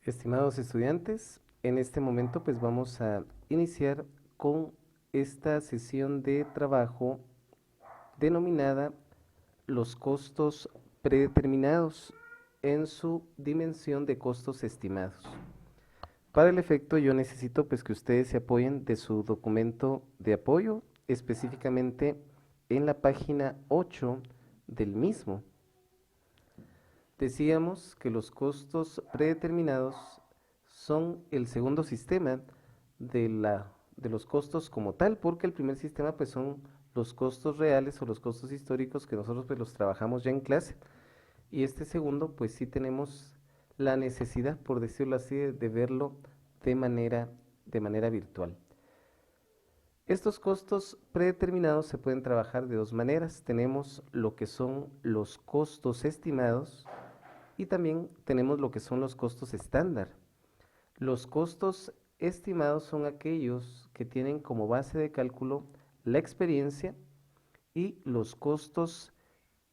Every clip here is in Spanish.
Estimados estudiantes, en este momento pues vamos a iniciar con esta sesión de trabajo denominada los costos predeterminados en su dimensión de costos estimados. Para el efecto yo necesito pues que ustedes se apoyen de su documento de apoyo, específicamente en la página 8 del mismo. Decíamos que los costos predeterminados son el segundo sistema de los costos como tal, porque el primer sistema pues son los costos reales o los costos históricos que nosotros pues los trabajamos ya en clase. Y este segundo pues sí tenemos la necesidad, por decirlo así, de verlo de manera virtual. Estos costos predeterminados se pueden trabajar de dos maneras. Tenemos lo que son los costos estimados y también tenemos lo que son los costos estándar. Los costos estimados son aquellos que tienen como base de cálculo la experiencia y los costos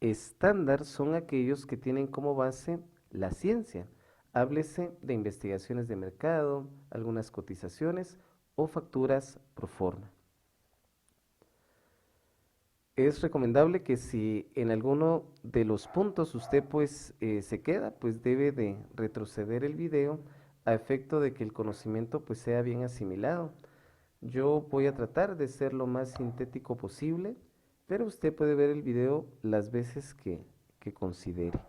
estándar son aquellos que tienen como base la ciencia. Háblese de investigaciones de mercado, algunas cotizaciones o facturas pro forma. Es recomendable que si en alguno de los puntos usted pues se queda, pues debe de retroceder el video a efecto de que el conocimiento pues sea bien asimilado. Yo voy a tratar de ser lo más sintético posible, pero usted puede ver el video las veces que considere.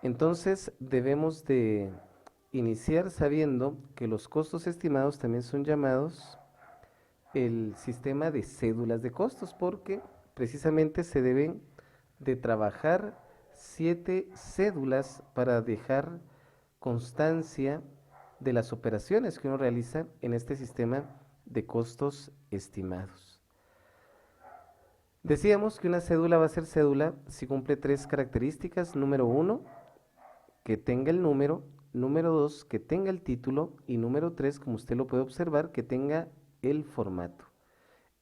Entonces debemos de iniciar sabiendo que los costos estimados también son llamados el sistema de cédulas de costos, porque precisamente se deben de trabajar 7 cédulas para dejar constancia de las operaciones que uno realiza en este sistema de costos estimados. Decíamos que una cédula va a ser cédula si cumple 3 características. Número 1, que tenga el número. Número 2, que tenga el título. Y número 3, como usted lo puede observar, que tenga el formato.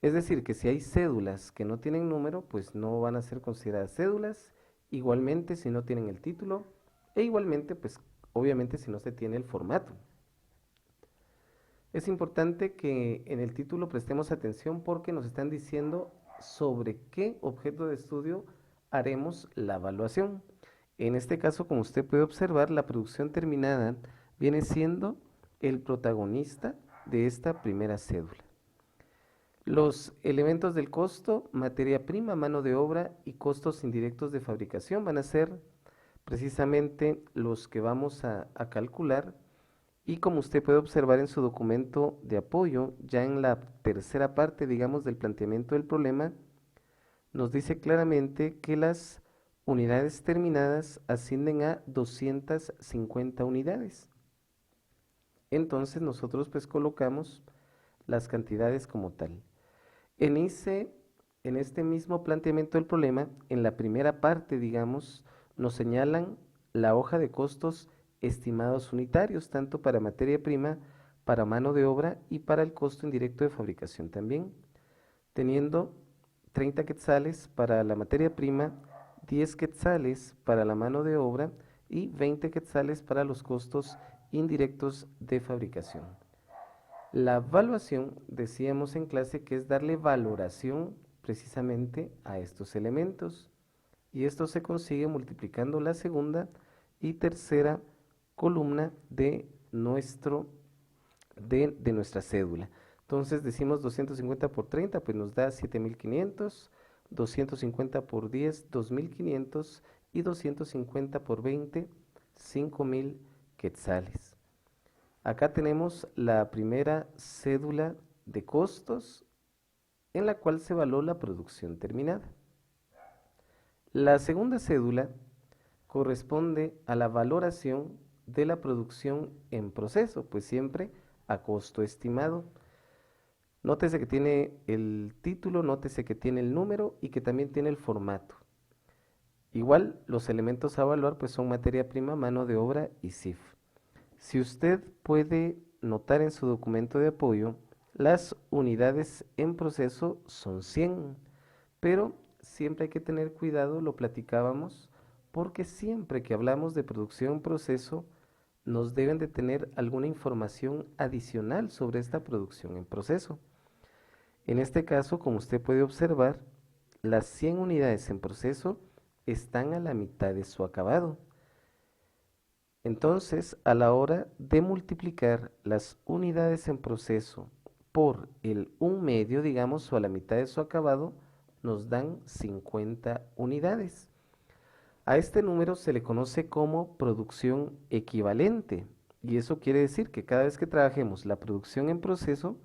Es decir, que si hay cédulas que no tienen número, pues no van a ser consideradas cédulas. Igualmente si no tienen el título. E igualmente, pues obviamente si no se tiene el formato. Es importante que en el título prestemos atención porque nos están diciendo sobre qué objeto de estudio haremos la evaluación. En este caso, como usted puede observar, la producción terminada viene siendo el protagonista de esta primera cédula. Los elementos del costo, materia prima, mano de obra y costos indirectos de fabricación van a ser precisamente los que vamos a calcular. Y como usted puede observar en su documento de apoyo, ya en la tercera parte, digamos, del planteamiento del problema, nos dice claramente que las unidades terminadas ascienden a 250 unidades. Entonces nosotros pues colocamos las cantidades como tal. En ese, en este mismo planteamiento del problema, en la primera parte, digamos, nos señalan la hoja de costos estimados unitarios, tanto para materia prima, para mano de obra y para el costo indirecto de fabricación también, teniendo 30 quetzales para la materia prima, 10 quetzales para la mano de obra y 20 quetzales para los costos indirectos de fabricación. La evaluación, decíamos en clase, que es darle valoración precisamente a estos elementos. Y esto se consigue multiplicando la segunda y tercera columna de nuestra cédula. Entonces decimos 250 por 30, pues nos da 7.500, 250 por 10, 2.500 y 250 por 20, 5.000 quetzales. Acá tenemos la primera cédula de costos en la cual se evaluó la producción terminada. La segunda cédula corresponde a la valoración de la producción en proceso, pues siempre a costo estimado. Nótese que tiene el título, nótese que tiene el número y que también tiene el formato. Igual, los elementos a evaluar pues son materia prima, mano de obra y CIF. Si usted puede notar en su documento de apoyo, las unidades en proceso son 100, pero siempre hay que tener cuidado, lo platicábamos, porque siempre que hablamos de producción en proceso, nos deben de tener alguna información adicional sobre esta producción en proceso. En este caso, como usted puede observar, las 100 unidades en proceso están a la mitad de su acabado. Entonces, a la hora de multiplicar las unidades en proceso por el 1/2, digamos, o a la mitad de su acabado, nos dan 50 unidades. A este número se le conoce como producción equivalente, y eso quiere decir que cada vez que trabajemos la producción en proceso,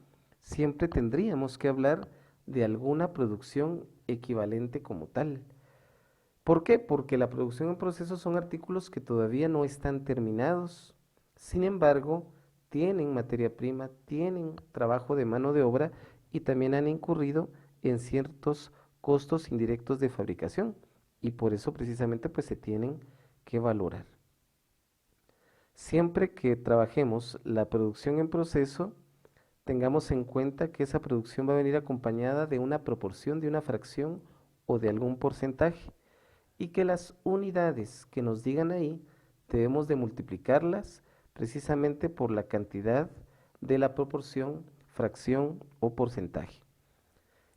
siempre tendríamos que hablar de alguna producción equivalente como tal. ¿Por qué? Porque la producción en proceso son artículos que todavía no están terminados. Sin embargo, tienen materia prima, tienen trabajo de mano de obra y también han incurrido en ciertos costos indirectos de fabricación. Y por eso precisamente pues se tienen que valorar. Siempre que trabajemos la producción en proceso, tengamos en cuenta que esa producción va a venir acompañada de una proporción, de una fracción o de algún porcentaje y que las unidades que nos digan ahí debemos de multiplicarlas precisamente por la cantidad de la proporción, fracción o porcentaje.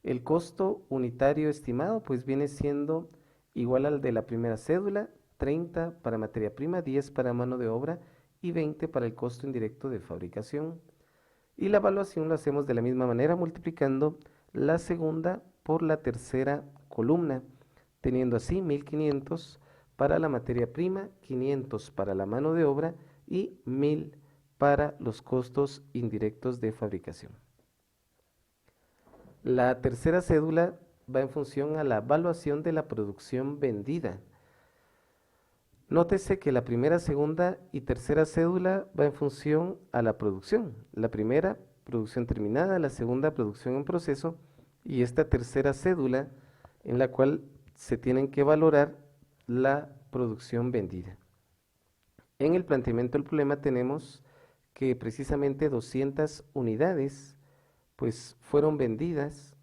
El costo unitario estimado pues viene siendo igual al de la primera cédula, 30 para materia prima, 10 para mano de obra y 20 para el costo indirecto de fabricación. Y la evaluación lo hacemos de la misma manera multiplicando la segunda por la tercera columna, teniendo así 1500 para la materia prima, 500 para la mano de obra y 1000 para los costos indirectos de fabricación. La tercera cédula va en función a la evaluación de la producción vendida. Nótese que la primera, segunda y tercera cédula va en función a la producción. La primera, producción terminada, la segunda, producción en proceso, y esta tercera cédula en la cual se tienen que valorar la producción vendida. En el planteamiento del problema tenemos que precisamente 200 unidades pues fueron vendidas.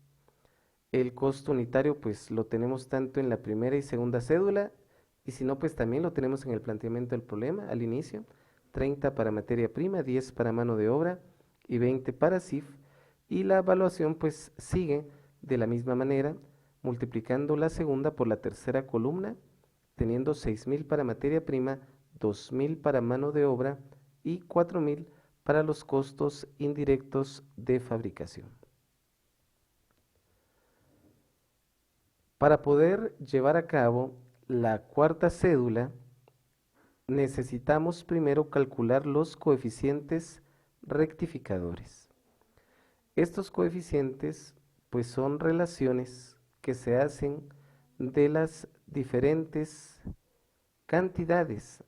El costo unitario pues lo tenemos tanto en la primera y segunda cédula y si no pues también lo tenemos en el planteamiento del problema al inicio. 30 para materia prima, 10 para mano de obra y 20 para CIF, y la evaluación pues sigue de la misma manera multiplicando la segunda por la tercera columna, teniendo 6000 para materia prima, 2000 para mano de obra y 4000 para los costos indirectos de fabricación. Para poder llevar a cabo la cuarta cédula, necesitamos primero calcular los coeficientes rectificadores. Estos coeficientes pues son relaciones que se hacen de las diferentes cantidades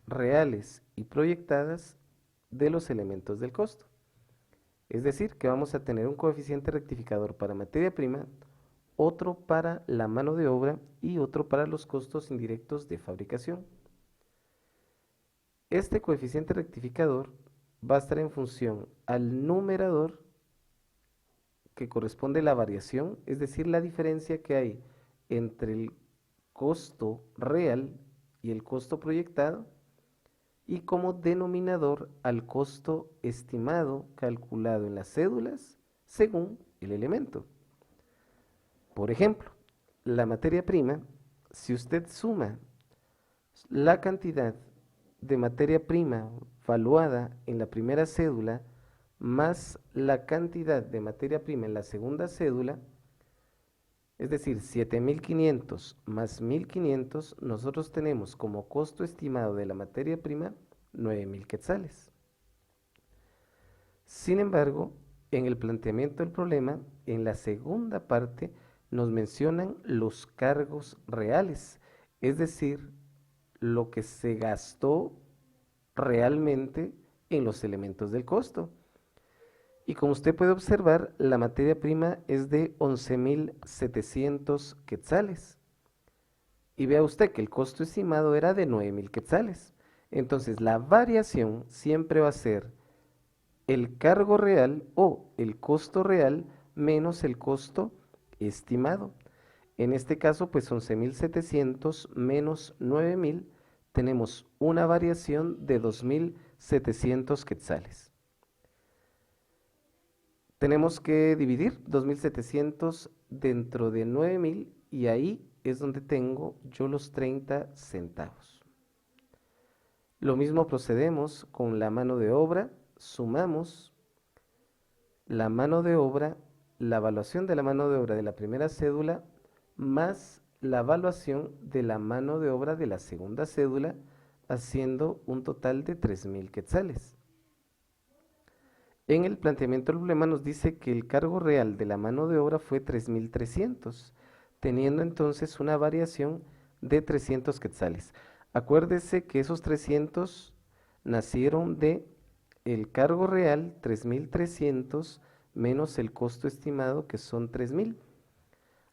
reales y proyectadas de los elementos del costo. Es decir, que vamos a tener un coeficiente rectificador para materia prima, otro para la mano de obra y otro para los costos indirectos de fabricación. Este coeficiente rectificador va a estar en función al numerador que corresponde a la variación, es decir, la diferencia que hay entre el costo real y el costo proyectado, y como denominador al costo estimado calculado en las cédulas según el elemento. Por ejemplo, la materia prima, si usted suma la cantidad de materia prima valuada en la primera cédula más la cantidad de materia prima en la segunda cédula, es decir, 7500 más 1500, nosotros tenemos como costo estimado de la materia prima 9000 quetzales. Sin embargo, en el planteamiento del problema, en la segunda parte, nos mencionan los cargos reales, es decir, lo que se gastó realmente en los elementos del costo. Y como usted puede observar, la materia prima es de 11.700 quetzales. Y vea usted que el costo estimado era de 9.000 quetzales. Entonces, la variación siempre va a ser el cargo real o el costo real menos el costo estimado. En este caso, pues 11.700 menos 9.000 tenemos una variación de 2.700 quetzales. Tenemos que dividir 2.700 dentro de 9.000 y ahí es donde tengo yo los 30 centavos. Lo mismo procedemos con la mano de obra, sumamos la mano de obra, la evaluación de la mano de obra de la primera cédula más la evaluación de la mano de obra de la segunda cédula, haciendo un total de 3.000 quetzales. En el planteamiento del problema nos dice que el cargo real de la mano de obra fue 3.300, teniendo entonces una variación de 300 quetzales. Acuérdese que esos 300 nacieron de el cargo real, 3.300, menos el costo estimado, que son 3.000,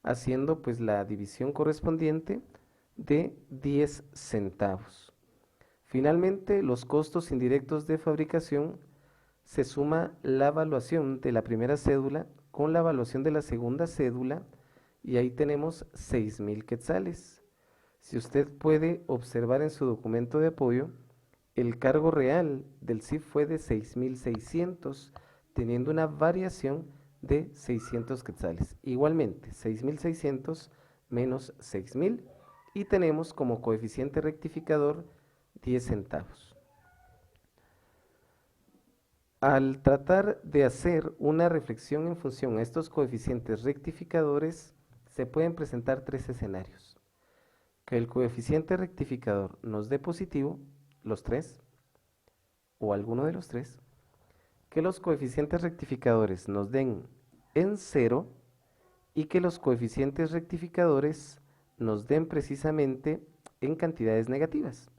haciendo pues la división correspondiente de 10 centavos. Finalmente, los costos indirectos de fabricación, se suma la evaluación de la primera cédula con la evaluación de la segunda cédula y ahí tenemos 6.000 quetzales. Si usted puede observar en su documento de apoyo, el cargo real del CIF fue de 6.600, teniendo una variación de 600 quetzales. Igualmente, 6.600 menos 6.000 y tenemos como coeficiente rectificador 10 centavos. Al tratar de hacer una reflexión en función a estos coeficientes rectificadores, se pueden presentar tres escenarios. Que el coeficiente rectificador nos dé positivo, los tres, o alguno de los tres. Que los coeficientes rectificadores nos den en cero y que los coeficientes rectificadores nos den precisamente en cantidades negativas.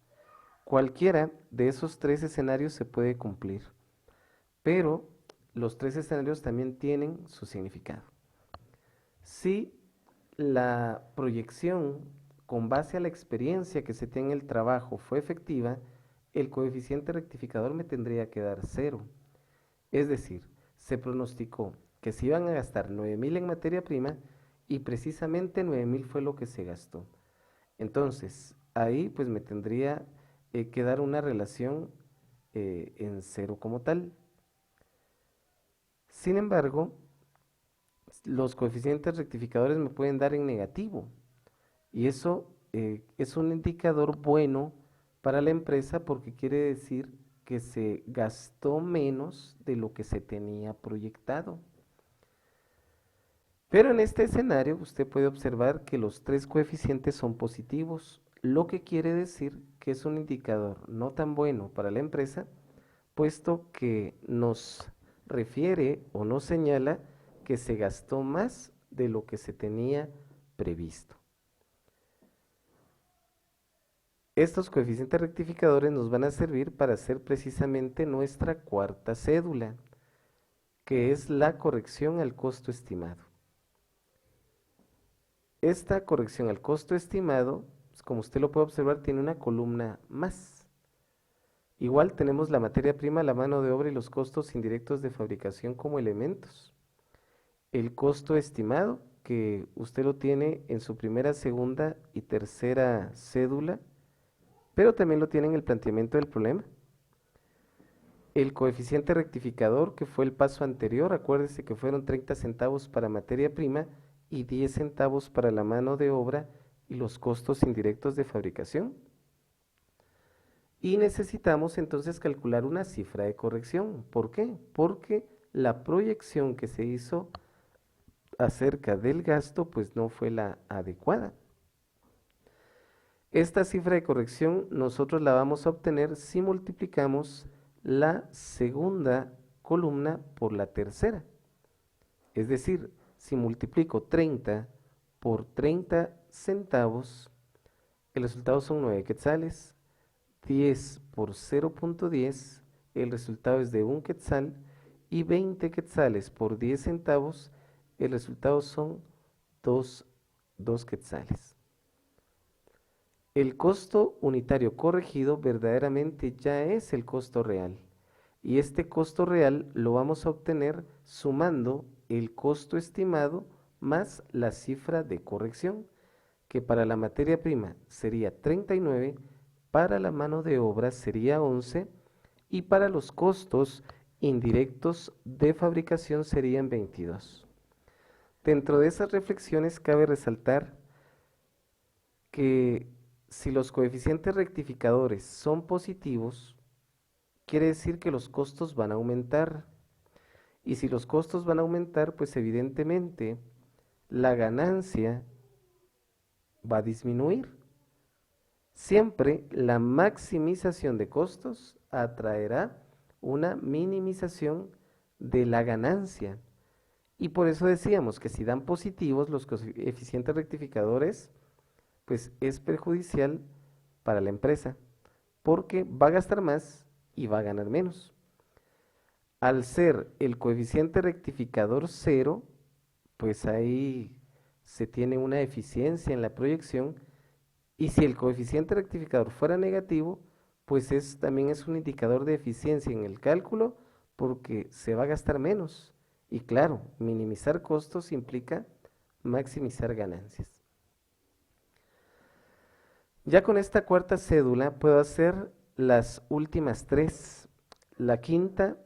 Cualquiera de esos tres escenarios se puede cumplir, pero los tres escenarios también tienen su significado. Si la proyección con base a la experiencia que se tiene en el trabajo fue efectiva, el coeficiente rectificador me tendría que dar 0. Es decir, se pronosticó que se iban a gastar 9.000 en materia prima y precisamente 9.000 fue lo que se gastó. Entonces, ahí pues me tendría que dar una relación en 0 como tal. Sin embargo, los coeficientes rectificadores me pueden dar en negativo y eso es un indicador bueno para la empresa porque quiere decir que se gastó menos de lo que se tenía proyectado. Pero en este escenario usted puede observar que los tres coeficientes son positivos, lo que quiere decir que es un indicador no tan bueno para la empresa, puesto que nos refiere o nos señala que se gastó más de lo que se tenía previsto. Estos coeficientes rectificadores nos van a servir para hacer precisamente nuestra cuarta cédula, que es la corrección al costo estimado. Esta corrección al costo estimado, como usted lo puede observar, tiene una columna más. Igual tenemos la materia prima, la mano de obra y los costos indirectos de fabricación como elementos. El costo estimado, que usted lo tiene en su primera, segunda y tercera cédula, pero también lo tiene en el planteamiento del problema. El coeficiente rectificador, que fue el paso anterior, acuérdese que fueron 30 centavos para materia prima y 10 centavos para la mano de obra y los costos indirectos de fabricación. Y necesitamos entonces calcular una cifra de corrección. ¿Por qué? Porque la proyección que se hizo acerca del gasto pues no fue la adecuada. Esta cifra de corrección nosotros la vamos a obtener si multiplicamos la segunda columna por la tercera. Es decir, si multiplico 30 por 30 centavos, el resultado son 9 quetzales. 10 por 0.10, el resultado es de 1 quetzal. Y 20 quetzales por 10 centavos, el resultado son 2 quetzales. El costo unitario corregido verdaderamente ya es el costo real. Y este costo real lo vamos a obtener sumando el costo estimado más la cifra de corrección, que para la materia prima sería 39 para la mano de obra sería 11 y para los costos indirectos de fabricación serían 22. Dentro de esas reflexiones cabe resaltar que si los coeficientes rectificadores son positivos, quiere decir que los costos van a aumentar. Y si los costos van a aumentar, pues evidentemente la ganancia va a disminuir. Siempre la maximización de costos atraerá una minimización de la ganancia. Y por eso decíamos que si dan positivos los coeficientes rectificadores, pues es perjudicial para la empresa, porque va a gastar más y va a ganar menos. Al ser el coeficiente rectificador cero, pues ahí se tiene una eficiencia en la proyección, y si el coeficiente rectificador fuera negativo, pues también es un indicador de eficiencia en el cálculo porque se va a gastar menos. Y claro, minimizar costos implica maximizar ganancias. Ya con esta cuarta cédula puedo hacer las últimas tres, la quinta,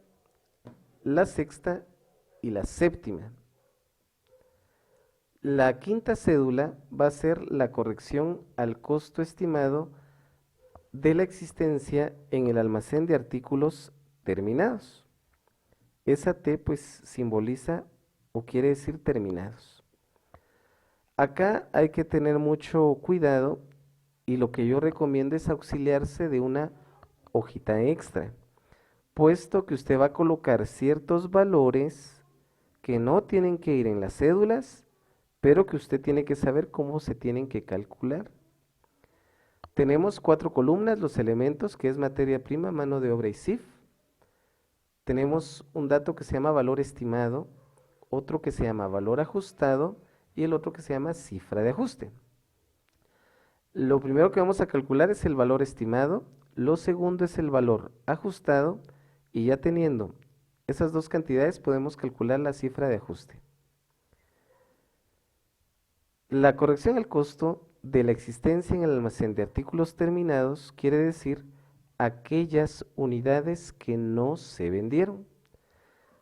la sexta y la séptima. La quinta cédula va a ser la corrección al costo estimado de la existencia en el almacén de artículos terminados. Esa T pues simboliza o quiere decir terminados. Acá hay que tener mucho cuidado y lo que yo recomiendo es auxiliarse de una hojita extra, puesto que usted va a colocar ciertos valores que no tienen que ir en las cédulas, pero que usted tiene que saber cómo se tienen que calcular. Tenemos 4 columnas, los elementos, que es materia prima, mano de obra y CIF. Tenemos un dato que se llama valor estimado, otro que se llama valor ajustado y el otro que se llama cifra de ajuste. Lo primero que vamos a calcular es el valor estimado, lo segundo es el valor ajustado y ya teniendo esas dos cantidades podemos calcular la cifra de ajuste. La corrección al costo de la existencia en el almacén de artículos terminados quiere decir aquellas unidades que no se vendieron.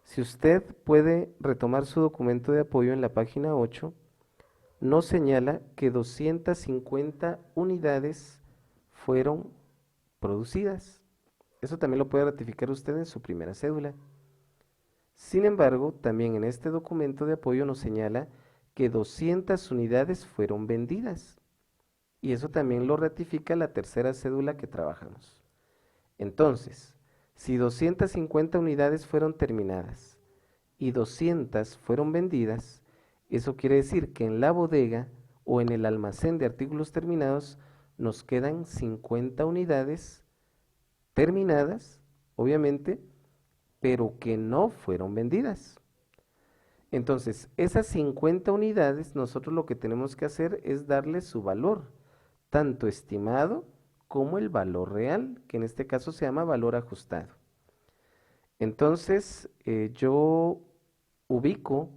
Si usted puede retomar su documento de apoyo en la página 8, nos señala que 250 unidades fueron producidas. Eso también lo puede ratificar usted en su primera cédula. Sin embargo, también en este documento de apoyo nos señala que 200 unidades fueron vendidas. Y eso también lo ratifica la tercera cédula que trabajamos. Entonces, si 250 unidades fueron terminadas y 200 fueron vendidas, eso quiere decir que en la bodega o en el almacén de artículos terminados nos quedan 50 unidades terminadas, obviamente, pero que no fueron vendidas. Entonces, esas 50 unidades, nosotros lo que tenemos que hacer es darle su valor, tanto estimado como el valor real, que en este caso se llama valor ajustado. Entonces, yo ubico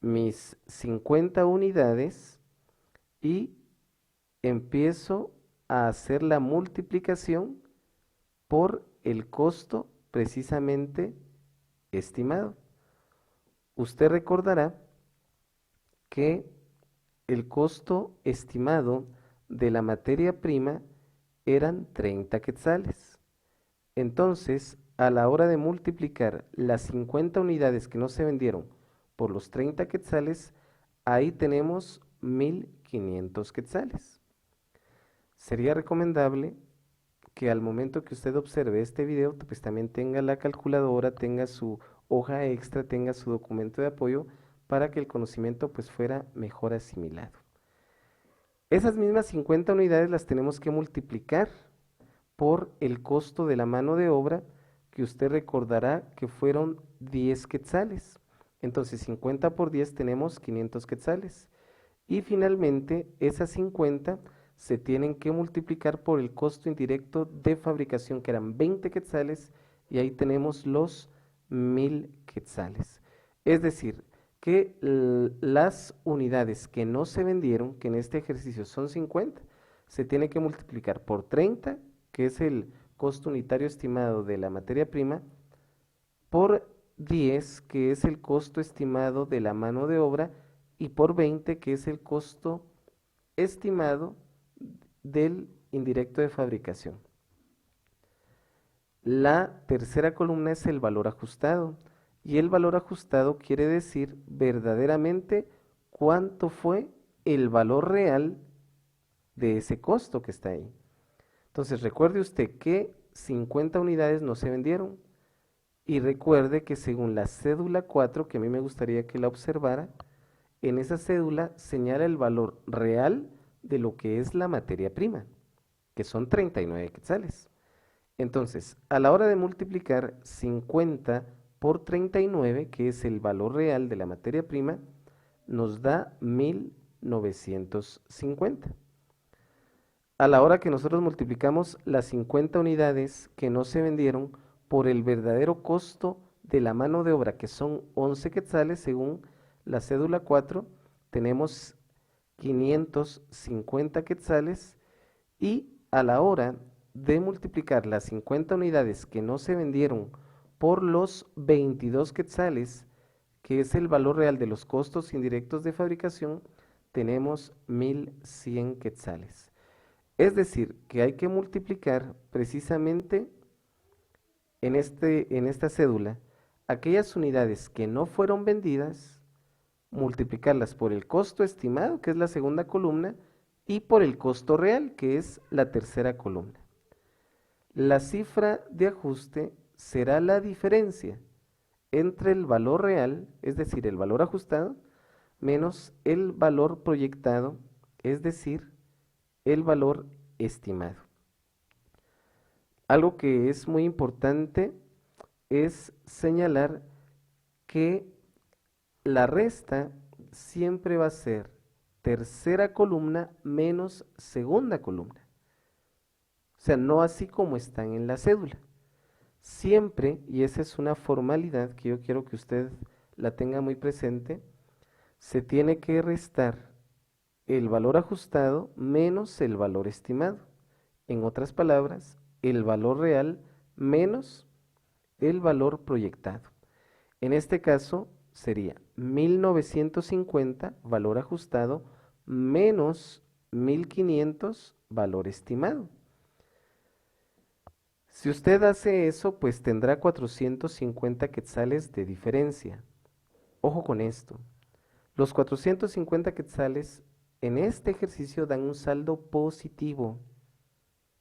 mis 50 unidades y empiezo a hacer la multiplicación por el costo precisamente estimado. Usted recordará que el costo estimado de la materia prima eran 30 quetzales. Entonces, a la hora de multiplicar las 50 unidades que no se vendieron por los 30 quetzales, ahí tenemos 1500 quetzales. Sería recomendable que al momento que usted observe este video, pues también tenga la calculadora, tenga su hoja extra, tenga su documento de apoyo para que el conocimiento pues fuera mejor asimilado. Esas mismas 50 unidades las tenemos que multiplicar por el costo de la mano de obra, que usted recordará que fueron 10 quetzales. Entonces 50 por 10 tenemos 500 quetzales. Y finalmente esas 50 se tienen que multiplicar por el costo indirecto de fabricación, que eran 20 quetzales, y ahí tenemos los 1000 quetzales. Es decir, que las unidades que no se vendieron, que en este ejercicio son 50, se tiene que multiplicar por 30, que es el costo unitario estimado de la materia prima, por 10, que es el costo estimado de la mano de obra, y por 20, que es el costo estimado del indirecto de fabricación. La tercera columna es el valor ajustado, y el valor ajustado quiere decir verdaderamente cuánto fue el valor real de ese costo que está ahí. Entonces recuerde usted que 50 unidades no se vendieron, y recuerde que según la cédula 4, que a mí me gustaría que la observara, en esa cédula señala el valor real de lo que es la materia prima, que son 39 quetzales. Entonces, a la hora de multiplicar 50 por 39, que es el valor real de la materia prima, nos da 1950. A la hora que nosotros multiplicamos las 50 unidades que no se vendieron por el verdadero costo de la mano de obra, que son 11 quetzales según la cédula 4, tenemos 550 quetzales, y a la hora de multiplicar las 50 unidades que no se vendieron por los 22 quetzales, que es el valor real de los costos indirectos de fabricación, tenemos 1100 quetzales. Es decir, que hay que multiplicar precisamente en esta cédula aquellas unidades que no fueron vendidas, multiplicarlas por el costo estimado, que es la segunda columna, y por el costo real, que es la tercera columna. La cifra de ajuste será la diferencia entre el valor real, es decir, el valor ajustado, menos el valor proyectado, es decir, el valor estimado. Algo que es muy importante es señalar que la resta siempre va a ser tercera columna menos segunda columna. O sea, no así como están en la cédula. Siempre, y esa es una formalidad que yo quiero que usted la tenga muy presente, se tiene que restar el valor ajustado menos el valor estimado. En otras palabras, el valor real menos el valor proyectado. En este caso sería 1950 valor ajustado menos 1500 valor estimado. Si usted hace eso, pues tendrá 450 quetzales de diferencia. Ojo con esto. Los 450 quetzales en este ejercicio dan un saldo positivo.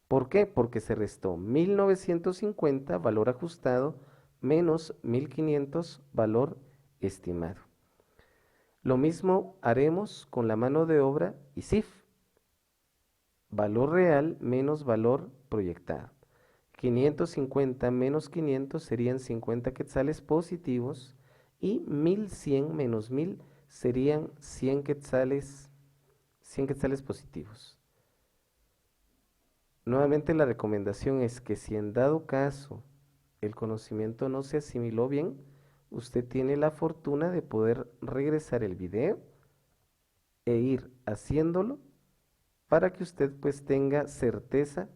¿Por qué? Porque se restó 1950 valor ajustado menos 1500 valor estimado. Lo mismo haremos con la mano de obra y CIF. Valor real menos valor proyectado. 550 menos 500 serían 50 quetzales positivos, y 1100 menos 1000 serían 100 quetzales positivos. Nuevamente la recomendación es que si en dado caso el conocimiento no se asimiló bien, usted tiene la fortuna de poder regresar el video e ir haciéndolo para que usted pues tenga certeza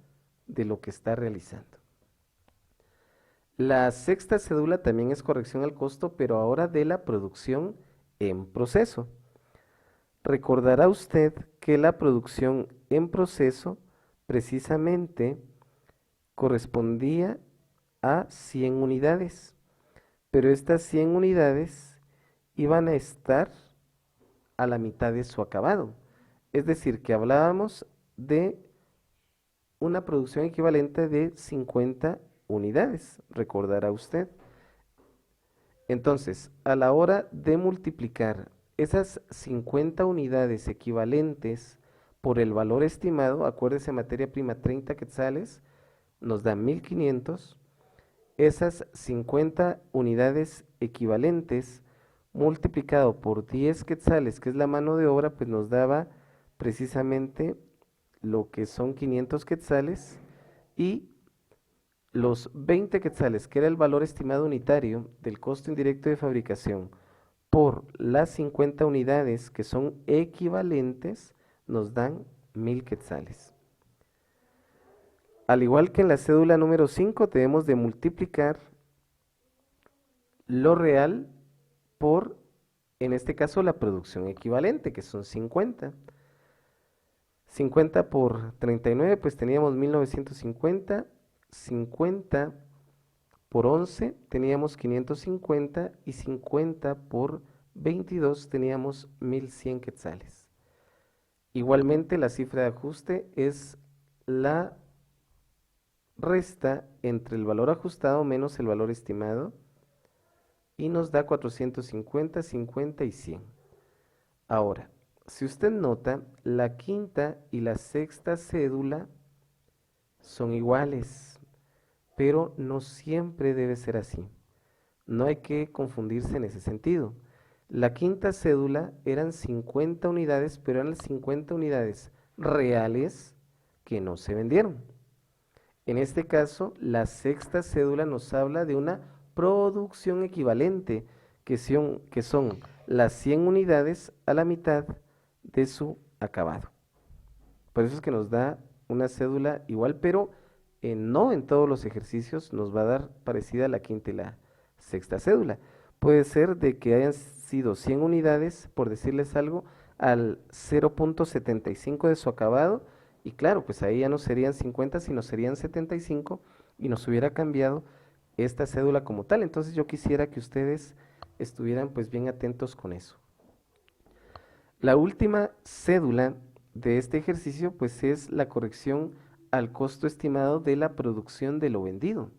de lo que está realizando. La sexta cédula también es corrección al costo, pero ahora de la producción en proceso. Recordará usted que la producción en proceso precisamente correspondía a 100 unidades, pero estas 100 unidades iban a estar a la mitad de su acabado. Es decir, que hablábamos de una producción equivalente de 50 unidades, recordará usted. Entonces, a la hora de multiplicar esas 50 unidades equivalentes por el valor estimado, acuérdese, materia prima 30 quetzales, nos da 1500. Esas 50 unidades equivalentes multiplicado por 10 quetzales, que es la mano de obra, pues nos daba precisamente lo que son 500 quetzales, y los 20 quetzales, que era el valor estimado unitario del costo indirecto de fabricación, por las 50 unidades que son equivalentes, nos dan 1000 quetzales. Al igual que en la cédula número 5, debemos de multiplicar lo real por, en este caso, la producción equivalente, que son 50. 50 por 39, pues teníamos 1950. 50 por 11 teníamos 550 y 50 por 22 teníamos 1100 quetzales. Igualmente la cifra de ajuste es la resta entre el valor ajustado menos el valor estimado y nos da 450, 50 y 100. Ahora, si usted nota, la quinta y la sexta cédula son iguales, pero no siempre debe ser así. No hay que confundirse en ese sentido. La quinta cédula eran 50 unidades, pero eran las 50 unidades reales que no se vendieron. En este caso, la sexta cédula nos habla de una producción equivalente, que son las 100 unidades a la mitad de su acabado. Por eso es que nos da una cédula igual, pero no en todos los ejercicios nos va a dar parecida a la quinta y la sexta cédula. Puede ser de que hayan sido 100 unidades, por decirles algo, al 0.75 de su acabado, y claro, pues ahí ya no serían 50, sino serían 75, y nos hubiera cambiado esta cédula como tal. Entonces yo quisiera que ustedes estuvieran pues bien atentos con eso. La última cédula de este ejercicio pues es la corrección al costo estimado de la producción de lo vendido.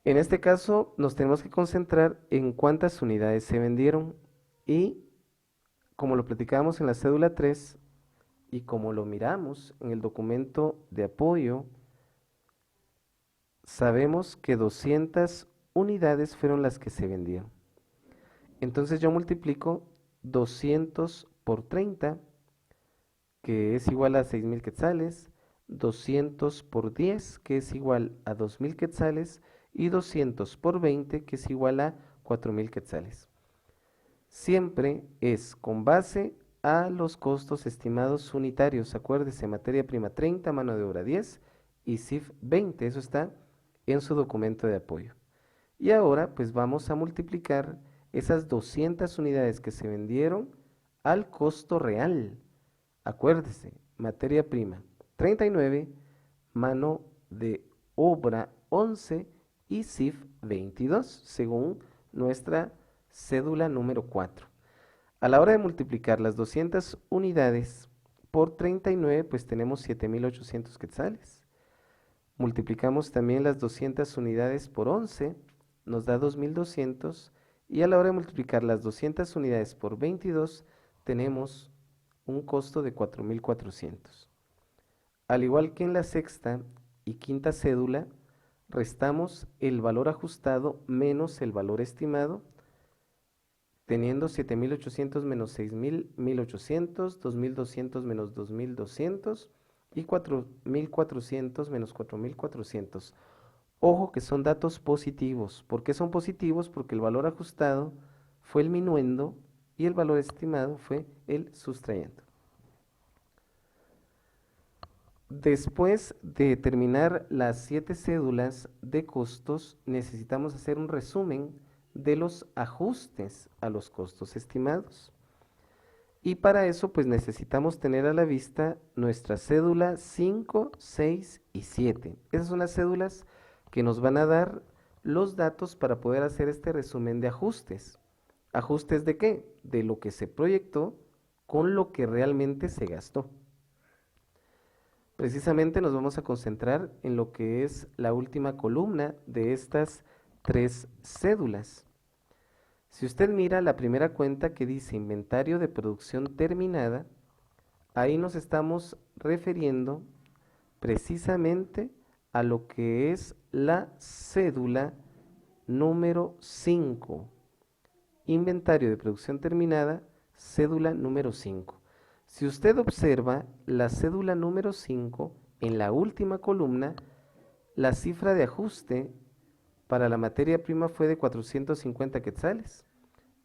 En este caso nos tenemos que concentrar en cuántas unidades se vendieron y como lo platicábamos en la cédula 3 y como lo miramos en el documento de apoyo, sabemos que 200 unidades fueron las que se vendieron. Entonces yo multiplico 200 por 30, que es igual a 6.000 quetzales, 200 por 10, que es igual a 2.000 quetzales, y 200 por 20, que es igual a 4.000 quetzales. Siempre es con base a los costos estimados unitarios. Acuérdese, materia prima 30, mano de obra 10 y CIF 20. Eso está en su documento de apoyo. Y ahora pues vamos a multiplicar esas 200 unidades que se vendieron al costo real. Acuérdese, materia prima 39, mano de obra 11 y CIF 22, según nuestra cédula número 4. A la hora de multiplicar las 200 unidades por 39, pues tenemos 7.800 quetzales. Multiplicamos también las 200 unidades por 11, nos da 2.200. Y a la hora de multiplicar las 200 unidades por 22, tenemos un costo de 4.400. Al igual que en la sexta y quinta cédula, restamos el valor ajustado menos el valor estimado, teniendo 7.800 menos 6.000, 1.800, 2.200 menos 2.200 y 4.400 menos 4.400. Ojo que son datos positivos. ¿Por qué son positivos? Porque el valor ajustado fue el minuendo y el valor estimado fue el sustrayendo. Después de terminar las 7 cédulas de costos, necesitamos hacer un resumen de los ajustes a los costos estimados. Y para eso, pues necesitamos tener a la vista nuestra cédula 5, 6 y 7. Esas son las cédulas que nos van a dar los datos para poder hacer este resumen de ajustes. ¿Ajustes de qué? De lo que se proyectó con lo que realmente se gastó. Precisamente nos vamos a concentrar en lo que es la última columna de estas 3 cédulas. Si usted mira la primera cuenta que dice inventario de producción terminada, ahí nos estamos refiriendo precisamente a lo que es la cédula número 5. Inventario de producción terminada, cédula número 5. Si usted observa la cédula número 5, en la última columna, la cifra de ajuste para la materia prima fue de 450 quetzales,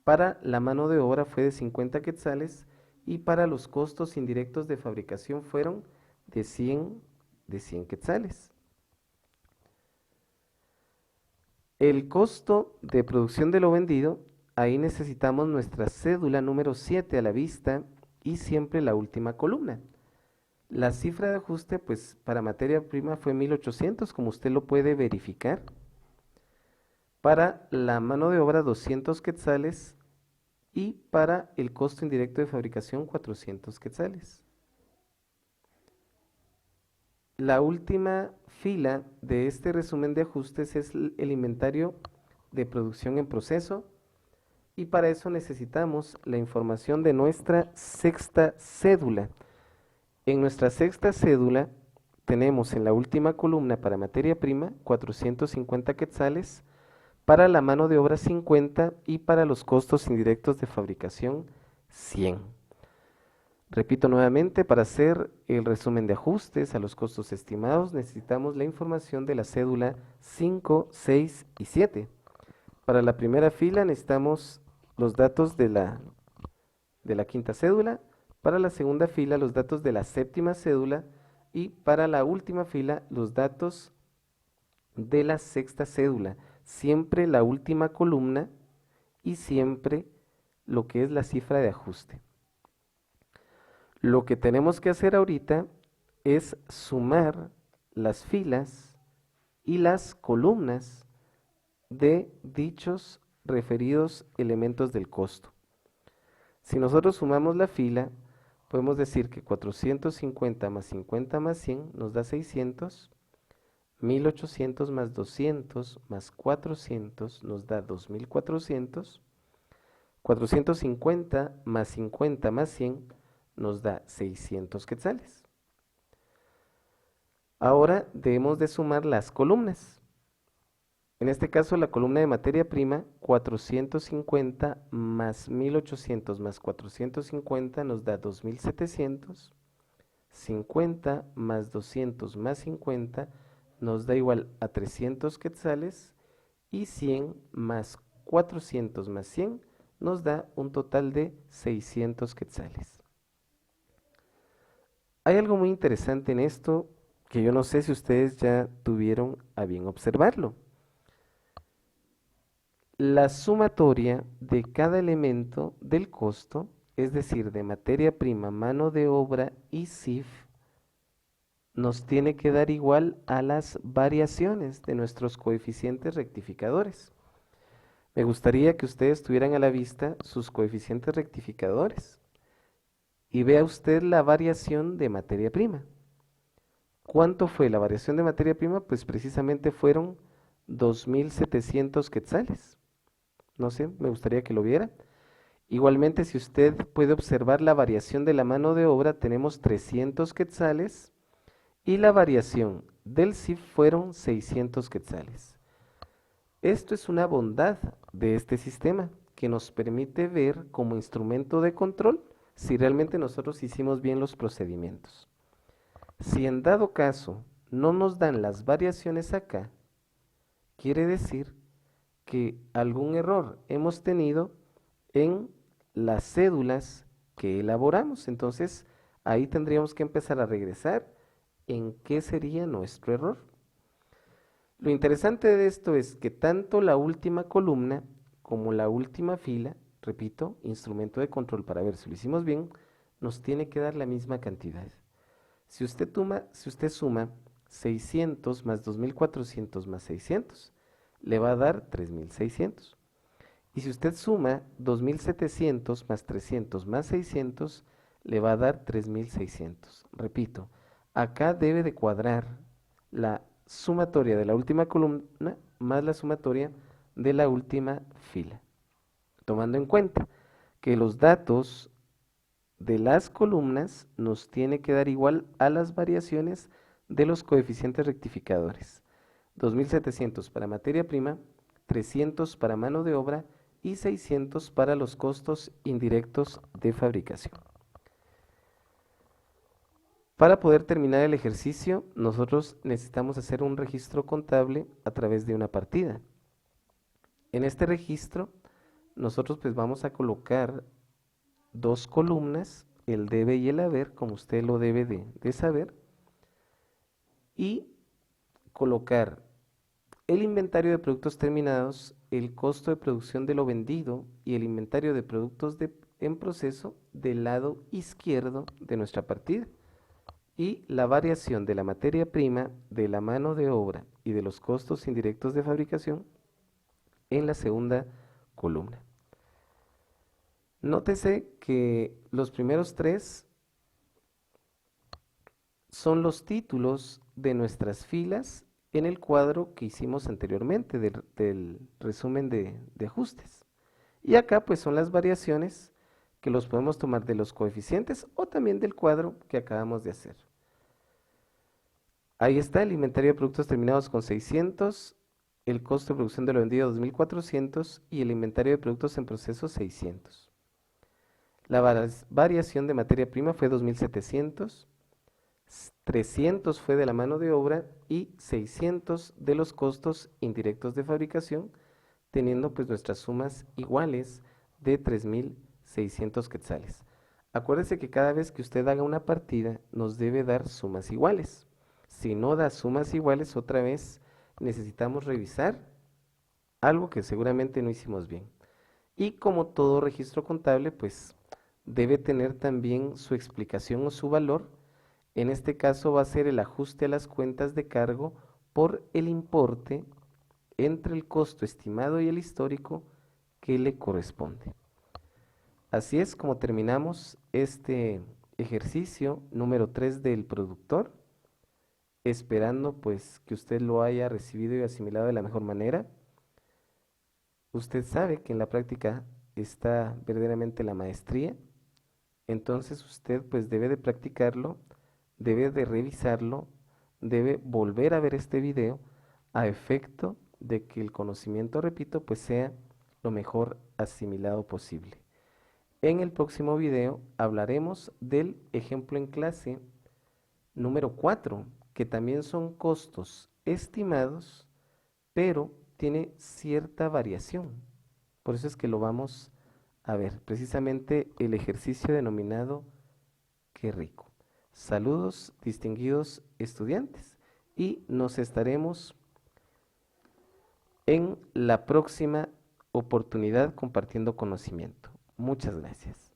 para la mano de obra fue de 50 quetzales y para los costos indirectos de fabricación fueron de de 100 quetzales. El costo de producción de lo vendido, ahí necesitamos nuestra cédula número 7 a la vista y siempre la última columna. La cifra de ajuste, pues para materia prima fue 1800, como usted lo puede verificar. Para la mano de obra 200 quetzales y para el costo indirecto de fabricación 400 quetzales. La última fila de este resumen de ajustes es el inventario de producción en proceso y para eso necesitamos la información de nuestra sexta cédula. En nuestra sexta cédula tenemos en la última columna para materia prima 450 quetzales, para la mano de obra 50 y para los costos indirectos de fabricación 100. Repito nuevamente, para hacer el resumen de ajustes a los costos estimados necesitamos la información de la cédula 5, 6 y 7. Para la primera fila necesitamos los datos de la quinta cédula, para la segunda fila los datos de la séptima cédula y para la última fila los datos de la sexta cédula. Siempre la última columna y siempre lo que es la cifra de ajuste. Lo que tenemos que hacer ahorita es sumar las filas y las columnas de dichos referidos elementos del costo. Si nosotros sumamos la fila, podemos decir que 450 más 50 más 100 nos da 600, 1800 más 200 más 400 nos da 2400, 450 más 50 más 100 nos da 600 quetzales. Ahora debemos de sumar las columnas. En este caso la columna de materia prima, 450 más 1800 más 450 nos da 2700, 50 más 200 más 50 nos da igual a 300 quetzales y 100 más 400 más 100 nos da un total de 600 quetzales. Hay algo muy interesante en esto que yo no sé si ustedes ya tuvieron a bien observarlo. La sumatoria de cada elemento del costo, es decir, de materia prima, mano de obra y CIF, nos tiene que dar igual a las variaciones de nuestros coeficientes rectificadores. Me gustaría que ustedes tuvieran a la vista sus coeficientes rectificadores y vea usted la variación de materia prima. ¿Cuánto fue la variación de materia prima? Pues precisamente fueron 2700 quetzales. No sé, me gustaría que lo viera. Igualmente, si usted puede observar la variación de la mano de obra, tenemos 300 quetzales y la variación del CIF fueron 600 quetzales. Esto es una bondad de este sistema que nos permite ver como instrumento de control si realmente nosotros hicimos bien los procedimientos. Si en dado caso no nos dan las variaciones acá, quiere decir que algún error hemos tenido en las cédulas que elaboramos. Entonces, ahí tendríamos que empezar a regresar en qué sería nuestro error. Lo interesante de esto es que tanto la última columna como la última fila, repito, instrumento de control para ver si lo hicimos bien, nos tiene que dar la misma cantidad. Si usted suma 600 más 2400 más 600, le va a dar 3600. Y si usted suma 2700 más 300 más 600, le va a dar 3600. Repito, acá debe de cuadrar la sumatoria de la última columna más la sumatoria de la última fila, tomando en cuenta que los datos de las columnas nos tiene que dar igual a las variaciones de los coeficientes rectificadores. 2700 para materia prima, 300 para mano de obra y 600 para los costos indirectos de fabricación. Para poder terminar el ejercicio, nosotros necesitamos hacer un registro contable a través de una partida. En este registro, nosotros pues vamos a colocar dos columnas, el debe y el haber, como usted lo debe de saber. y colocar el inventario de productos terminados, el costo de producción de lo vendido y el inventario de productos en proceso del lado izquierdo de nuestra partida. Y la variación de la materia prima, de la mano de obra y de los costos indirectos de fabricación en la segunda columna. Nótese que los primeros tres son los títulos de nuestras filas en el cuadro que hicimos anteriormente del resumen de ajustes. Y acá pues son las variaciones que los podemos tomar de los coeficientes o también del cuadro que acabamos de hacer. Ahí está el inventario de productos terminados con 600, el costo de producción de lo vendido 2400 y el inventario de productos en proceso 600. La variación de materia prima fue 2700, 300 fue de la mano de obra y 600 de los costos indirectos de fabricación, teniendo pues nuestras sumas iguales de 3600 quetzales. Acuérdese que cada vez que usted haga una partida nos debe dar sumas iguales. Si no da sumas iguales, otra vez necesitamos revisar algo que seguramente no hicimos bien. Y como todo registro contable, pues debe tener también su explicación o su valor. En este caso va a ser el ajuste a las cuentas de cargo por el importe entre el costo estimado y el histórico que le corresponde. Así es como terminamos este ejercicio número 3 del productor, esperando pues que usted lo haya recibido y asimilado de la mejor manera. Usted sabe que en la práctica está verdaderamente la maestría, entonces usted pues debe de practicarlo, debe de revisarlo, debe volver a ver este video a efecto de que el conocimiento, repito, pues sea lo mejor asimilado posible. En el próximo video hablaremos del ejemplo en clase número 4, que también son costos estimados, pero tiene cierta variación. Por eso es que lo vamos a ver, precisamente el ejercicio denominado Qué rico. Saludos, distinguidos estudiantes, y nos estaremos en la próxima oportunidad compartiendo conocimiento. Muchas gracias.